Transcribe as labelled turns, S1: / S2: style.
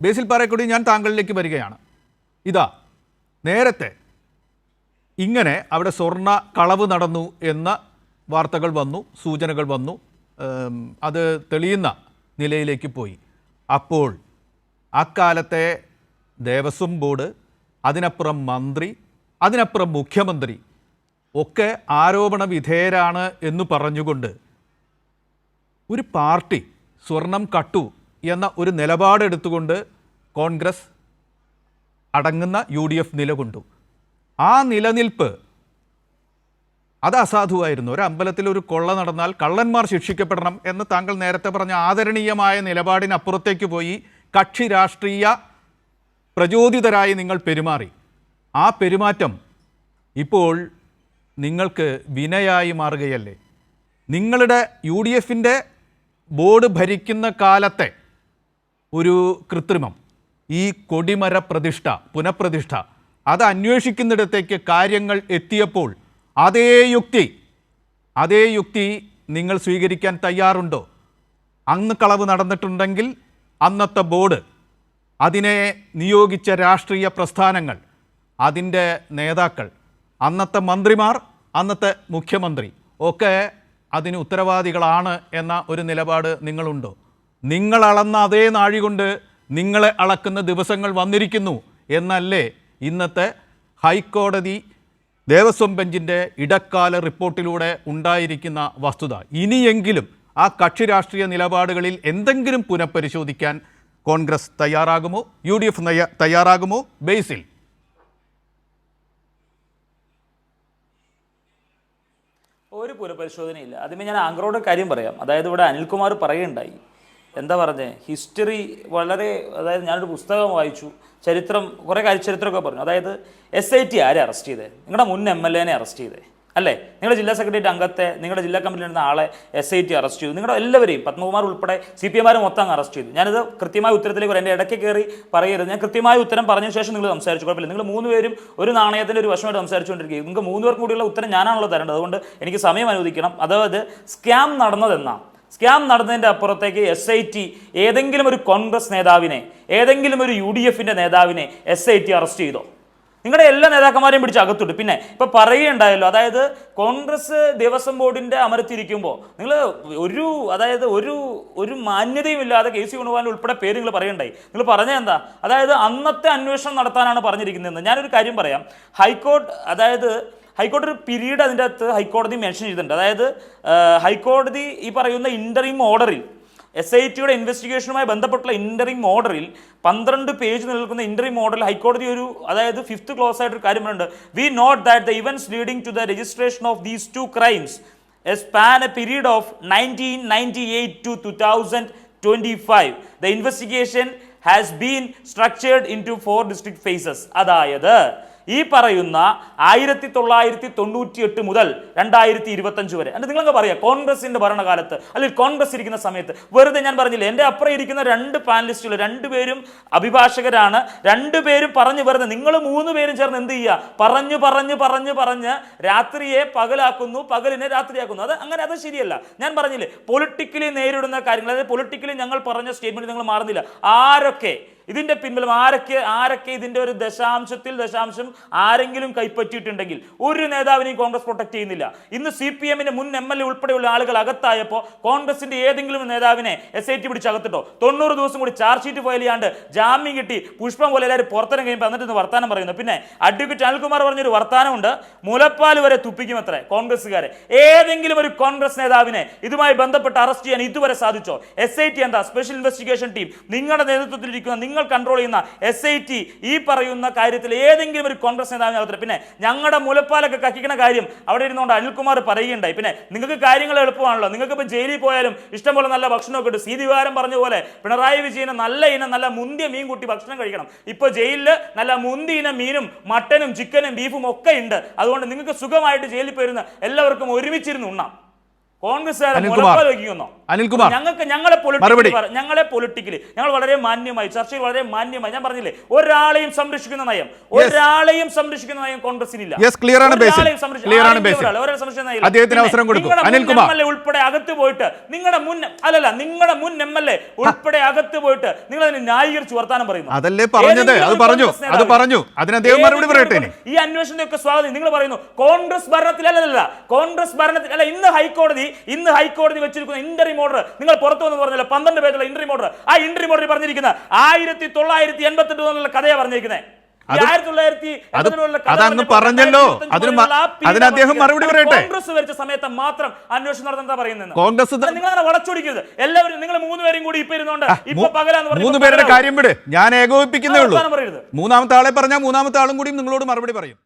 S1: ബേസിൽ പാറേക്കുടി, ഞാൻ താങ്കളിലേക്ക് വരികയാണ്. ഇതാ നേരത്തെ ഇങ്ങനെ അവിടെ സ്വർണ്ണ കളവ് നടന്നു എന്ന വാർത്തകൾ വന്നു, സൂചനകൾ വന്നു, അത് തെളിയുന്ന നിലയിലേക്ക് പോയി. അപ്പോൾ അക്കാലത്തെ ദേവസ്വം ബോർഡ്, അതിനപ്പുറം മന്ത്രി, അതിനപ്പുറം മുഖ്യമന്ത്രി ഒക്കെ ആരോപണ വിധേയരാണ് എന്ന് പറഞ്ഞുകൊണ്ട് ഒരു പാർട്ടി സ്വർണം കട്ടു എന്ന ഒരു നിലപാടെടുത്തുകൊണ്ട് കോൺഗ്രസ് അടങ്ങുന്ന UDF നിലകൊണ്ടു. ആ നിലനിൽപ്പ് അത് അസാധുവായിരുന്നു. ഒരു അമ്പലത്തിൽ ഒരു കൊള്ള നടന്നാൽ കള്ളന്മാർ ശിക്ഷിക്കപ്പെടണം എന്ന് താങ്കൾ നേരത്തെ പറഞ്ഞ ആദരണീയമായ നിലപാടിനപ്പുറത്തേക്ക് പോയി കക്ഷി രാഷ്ട്രീയ പ്രചോദിതരായി നിങ്ങൾ പെരുമാറി. ആ പെരുമാറ്റം ഇപ്പോൾ നിങ്ങൾക്ക് വിനയായി മാറുകയല്ലേ? നിങ്ങളുടെ UDFൻ്റെ ബോർഡ് ഭരിക്കുന്ന കാലത്തെ ഒരു കൃത്രിമം, ഈ കൊടിമര പ്രതിഷ്ഠ, പുനഃപ്രതിഷ്ഠ, അത് അന്വേഷിക്കുന്നിടത്തേക്ക് കാര്യങ്ങൾ എത്തിയപ്പോൾ അതേ യുക്തി നിങ്ങൾ സ്വീകരിക്കാൻ തയ്യാറുണ്ടോ? അന്ന് കളവ് നടന്നിട്ടുണ്ടെങ്കിൽ അന്നത്തെ ബോർഡ്, അതിനെ നിയോഗിച്ച രാഷ്ട്രീയ പ്രസ്ഥാനങ്ങൾ, അതിൻ്റെ നേതാക്കൾ, അന്നത്തെ മന്ത്രിമാർ, അന്നത്തെ മുഖ്യമന്ത്രി ഒക്കെ അതിന് ഉത്തരവാദികളാണ് എന്ന ഒരു നിലപാട് നിങ്ങളുണ്ടോ? നിങ്ങൾ അളന്ന അതേ നാഴി കൊണ്ട് നിങ്ങളെ അളക്കുന്ന ദിവസങ്ങൾ വന്നിരിക്കുന്നു എന്നല്ലേ ഇന്നത്തെ ഹൈക്കോടതി ദേവസ്വം ബെഞ്ചിൻ്റെ ഇടക്കാല റിപ്പോർട്ടിലൂടെ ഉണ്ടായിരിക്കുന്ന വസ്തുത? ഇനിയെങ്കിലും ആ കക്ഷി രാഷ്ട്രീയ നിലപാടുകളിൽ എന്തെങ്കിലും പുനഃപരിശോധിക്കാൻ കോൺഗ്രസ് തയ്യാറാകുമോ? UDF തയ്യാറാകുമോ? ബേസിൽ
S2: ഒരു പുനഃപരിശോധനയില്ല. ആദ്യമേ ഞാൻ ആങ്കറോട് കാര്യം പറയാം. അതായത് ഇവിടെ അനിൽകുമാർ പറയുകയുണ്ടായി, എന്താ പറഞ്ഞേ, ഹിസ്റ്ററി വളരെ, അതായത് ഞാനൊരു പുസ്തകം വായിച്ചു, ചരിത്രം, കുറേ ചരിത്രമൊക്കെ പറഞ്ഞു. അതായത് SIT ആരെ അറസ്റ്റ് ചെയ്തേ? നിങ്ങളുടെ മുൻ MLA അറസ്റ്റ് ചെയ്തേ അല്ലേ? നിങ്ങളുടെ ജില്ലാ സെക്രട്ടേറിയറ്റ് അംഗത്തെ, നിങ്ങളുടെ ജില്ലാ കമ്മിറ്റിയിൽ ഇരുന്ന ആളെ SIT അറസ്റ്റ് ചെയ്തു. നിങ്ങളുടെ എല്ലാവരെയും, പത്മകുമാർ ഉൾപ്പെടെ CPM മൊത്തം അറസ്റ്റ് ചെയ്തു. ഞാനിത് കൃത്യമായ ഉത്തരത്തിലേക്ക് വരാം, എൻ്റെ ഇടയ്ക്ക് കയറി പറയരുത്. ഞാൻ കൃത്യമായ ഉത്തരം പറഞ്ഞ ശേഷം നിങ്ങൾ സംസാരിച്ചു, കുഴപ്പമില്ല. നിങ്ങൾ 3 പേരും ഒരു നാണയത്തിൻ്റെ ഒരു വശമായിട്ട് സംസാരിച്ചുകൊണ്ടിരിക്കുക. നിങ്ങൾക്ക് 3 പേർക്കും കൂടിയുള്ള ഉത്തരം ഞാനാണല്ലോ തരേണ്ടത്. അതുകൊണ്ട് എനിക്ക് സമയം അനുവദിക്കണം. അതായത് സ്കാം നടന്നതെന്നാ, സ്കാം നടന്നതിൻ്റെ അപ്പുറത്തേക്ക് SIT ഏതെങ്കിലും ഒരു കോൺഗ്രസ് നേതാവിനെ, ഏതെങ്കിലും ഒരു UDFൻ്റെ നേതാവിനെ SIT അറസ്റ്റ് ചെയ്തോ? നിങ്ങളുടെ എല്ലാ നേതാക്കന്മാരെയും പിടിച്ച് അകത്തിട്ടു. പിന്നെ ഇപ്പോൾ പറയുകയുണ്ടായല്ലോ, അതായത് കോൺഗ്രസ് ദേവസ്വം ബോർഡിൻ്റെ അമരത്തിരിക്കുമ്പോൾ നിങ്ങൾ ഒരു മാന്യതയും ഇല്ലാതെ KC വേണുഗോപാൽ ഉൾപ്പെടെ പേര് നിങ്ങൾ പറയണ്ടായി. നിങ്ങൾ പറഞ്ഞത് എന്താ? അതായത് അന്നത്തെ അന്വേഷണം നടത്താനാണ് പറഞ്ഞിരിക്കുന്നതെന്ന്. ഞാനൊരു കാര്യം പറയാം. ഹൈക്കോടതി ഒരു പീരീഡ് അതിൻ്റെ അകത്ത് ഹൈക്കോടതി മെൻഷൻ ചെയ്തിട്ടുണ്ട്. അതായത് ഹൈക്കോടതി ഈ പറയുന്ന ഇൻ്ററിം ഓർഡറിൽ, SITയുടെ ഇൻവെസ്റ്റിഗേഷനുമായി ബന്ധപ്പെട്ടുള്ള ഇൻ്ററിം ഓർഡറിൽ 12 പേജ് നിൽക്കുന്ന ഇൻ്ററിം ഓർഡറിൽ ഹൈക്കോടതി അതായത് 5th ക്ലോസ് ആയിട്ടൊരു കാര്യം പറയുന്നുണ്ട്. We note that the events leading to the registration of these 2 crimes span a period of 1998 to 2025. The investigation has been structured into 4 distinct phases. അതായത് ഈ പറയുന്ന 1998 മുതൽ 2025 വരെ. എന്നിട്ട് നിങ്ങളൊക്കെ പറയാം കോൺഗ്രസിന്റെ ഭരണകാലത്ത് അല്ലെങ്കിൽ കോൺഗ്രസ് ഇരിക്കുന്ന സമയത്ത്. വെറുതെ ഞാൻ പറഞ്ഞില്ലേ, എൻ്റെ അപ്പുറം ഇരിക്കുന്ന 2 പാനലിസ്റ്റുകൾ, 2 പേരും അഭിഭാഷകരാണ്, 2 പേരും പറഞ്ഞു വെറുതെ. നിങ്ങൾ 3 പേരും ചേർന്ന് എന്ത് ചെയ്യുക? പറഞ്ഞ് രാത്രിയെ പകലാക്കുന്നു, പകലിനെ രാത്രിയാക്കുന്നു. അത് ശരിയല്ല. ഞാൻ പറഞ്ഞില്ലേ, പൊളിറ്റിക്കലി നേരിടുന്ന കാര്യങ്ങൾ, അതായത് പൊളിറ്റിക്കലി ഞങ്ങൾ പറഞ്ഞ സ്റ്റേറ്റ്മെന്റ് നിങ്ങൾ മാറുന്നില്ല. ആരൊക്കെ ഇതിന്റെ പിൻബലം, ആരൊക്കെ ഇതിന്റെ ഒരു ദശാംശം ആരെങ്കിലും കൈപ്പറ്റിയിട്ടുണ്ടെങ്കിൽ ഒരു നേതാവിനെയും കോൺഗ്രസ് പ്രൊട്ടക്ട് ചെയ്യുന്നില്ല. ഇന്ന് CPMന്റെ മുൻ MLA ഉൾപ്പെടെയുള്ള ആളുകൾ അകത്തായപ്പോൾ കോൺഗ്രസിന്റെ ഏതെങ്കിലും നേതാവിനെ SIT പിടിച്ച് അകത്തിട്ടോ? 90 ദിവസം കൂടി ചാർജ് ഷീറ്റ് ഫയൽ ചെയ്യാണ്ട് ജാമ്യം കിട്ടി പുഷ്പം പോലെ എല്ലാവരും പുറത്തിറങ്ങി കഴിയുമ്പോൾ എന്നിട്ട് വർത്താനം പറയുന്നു. പിന്നെ അഡ്വക്കേറ്റ് അനിൽകുമാർ പറഞ്ഞൊരു വർത്താനമുണ്ട്, മുലപ്പാൽ വരെ തുപ്പിക്കുമത്രേ കോൺഗ്രസ്സുകാരെ. ഏതെങ്കിലും ഒരു കോൺഗ്രസ് നേതാവിനെ ഇതുമായി ബന്ധപ്പെട്ട് അറസ്റ്റ് ചെയ്യാൻ ഇതുവരെ സാധിച്ചോ? SIT എന്താ, സ്പെഷ്യൽ ഇൻവെസ്റ്റിഗേഷൻ ടീം, നിങ്ങളുടെ നേതൃത്വത്തിലിരിക്കുന്ന, നിങ്ങൾ കൺട്രോൾ ചെയ്യുന്ന SIT ഈ പറയുന്ന കാര്യത്തിൽ ഏതെങ്കിലും ഒരു കോൺഗ്രസ് നേതാവിനകത്ത്. പിന്നെ ഞങ്ങളുടെ മുലപ്പാലൊക്കെ കക്കിക്കുന്ന കാര്യം അവിടെ ഇരുന്നുകൊണ്ട് അനിൽകുമാർ പറയുകയുണ്ടായി. പിന്നെ നിങ്ങൾക്ക് കാര്യങ്ങൾ എളുപ്പമാണല്ലോ, നിങ്ങൾക്ക് ഇപ്പോൾ ജയിലിൽ പോയാലും ഇഷ്ടംപോലെ നല്ല ഭക്ഷണമൊക്കെ ഉണ്ട്. ദിവാരം പറഞ്ഞ പോലെ പിണറായി വിജയന് നല്ല മുന്തിയ മീൻ കൂട്ടി ഭക്ഷണം കഴിക്കണം. ഇപ്പോൾ ജയിലിൽ നല്ല മുന്തിയ ഇനം മീനും മട്ടനും ചിക്കനും ബീഫും ഒക്കെ ഉണ്ട്. അതുകൊണ്ട് നിങ്ങൾക്ക് സുഖമായിട്ട് ജയിലിൽ പോയിരുന്ന എല്ലാവർക്കും ഒരുമിച്ചിരുന്ന് ഉണ്ണാം. കോൺഗ്രസ്സുകാരെ
S1: അനിൽകുമാർ.
S2: മുലപ്പാൽ വയ്ക്കുന്നോ?
S1: അനിൽകുമാർ.
S2: ഞങ്ങളെ പൊളിറ്റിക്കലി ഞങ്ങൾ വളരെ മാന്യമായി ചർച്ചയിൽ വളരെ മാന്യമായി ഞാൻ പറഞ്ഞില്ലേ, ഒരാളെയും സംരക്ഷിക്കുന്ന നയം കോൺഗ്രസിനില്ല.
S1: ക്ലിയർ ആണ് ബേസിൽ. അദ്ദേഹത്തിന് അവസരം കൊടുക്കും. അനിൽകുമാർ
S2: ഉൾപ്പെടെ അകത്ത് പോയിട്ട് നിങ്ങളുടെ മുൻ MLA ഉൾപ്പെടെ അകത്ത് പോയിട്ട് നിങ്ങൾ അതിന് ന്യായീകരിച്ച് വർത്താനം പറയുന്നു.
S1: അതല്ലേ പറഞ്ഞത്? അത് പറഞ്ഞു അതിന് അദ്ദേഹം മറുപടി പറയട്ടെ.
S2: ഈ അന്വേഷണത്തെ സ്വാഗതം. നിങ്ങൾ പറയുന്നു കോൺഗ്രസ് ഭരണത്തിലല്ല, ഇന്ന് ഹൈക്കോടതി വെച്ചിരിക്കുന്ന ഇന്ററിം ഓർഡർ നിങ്ങൾ പുറത്തു വന്ന് പറഞ്ഞല്ലോ, 12 പേജുള്ള ഇന്ററിം ഓർഡർ. ആ ഇന്ററിം ഓർഡർ പറഞ്ഞിരിക്കുന്ന 1988 മുതലുള്ള കഥയാണ് പറഞ്ഞിരിക്കുന്നത്.
S1: അതങ്ങ് പറഞ്ഞല്ലോ, അതിന് അദ്ദേഹം മറുപടി പറയട്ടെ.
S2: കോൺഗ്രസ് വരച്ച സമയത്ത് മാത്രം അന്വേഷണം നടത്താൻ പറയുന്നത്.
S1: കോൺഗ്രസ്
S2: നിങ്ങൾ അങ്ങനെ വളച്ചൊടിക്കരുത്. എല്ലാവരും നിങ്ങൾ 3 പേരും കൂടി ഇപ്പൊ ഇരുന്നോണ്ട് ഇപ്പൊ പകലാന്ന് പറഞ്ഞു
S1: 3 പേരുടെ കാര്യം വിട്, ഞാൻ ഏകോപിപ്പിക്കുന്നേ ഉള്ളൂ. മൂന്നാമത്തെ ആളെ പറഞ്ഞാൽ മൂന്നാമത്തെ ആളും കൂടി നിങ്ങളോട് മറുപടി പറയും.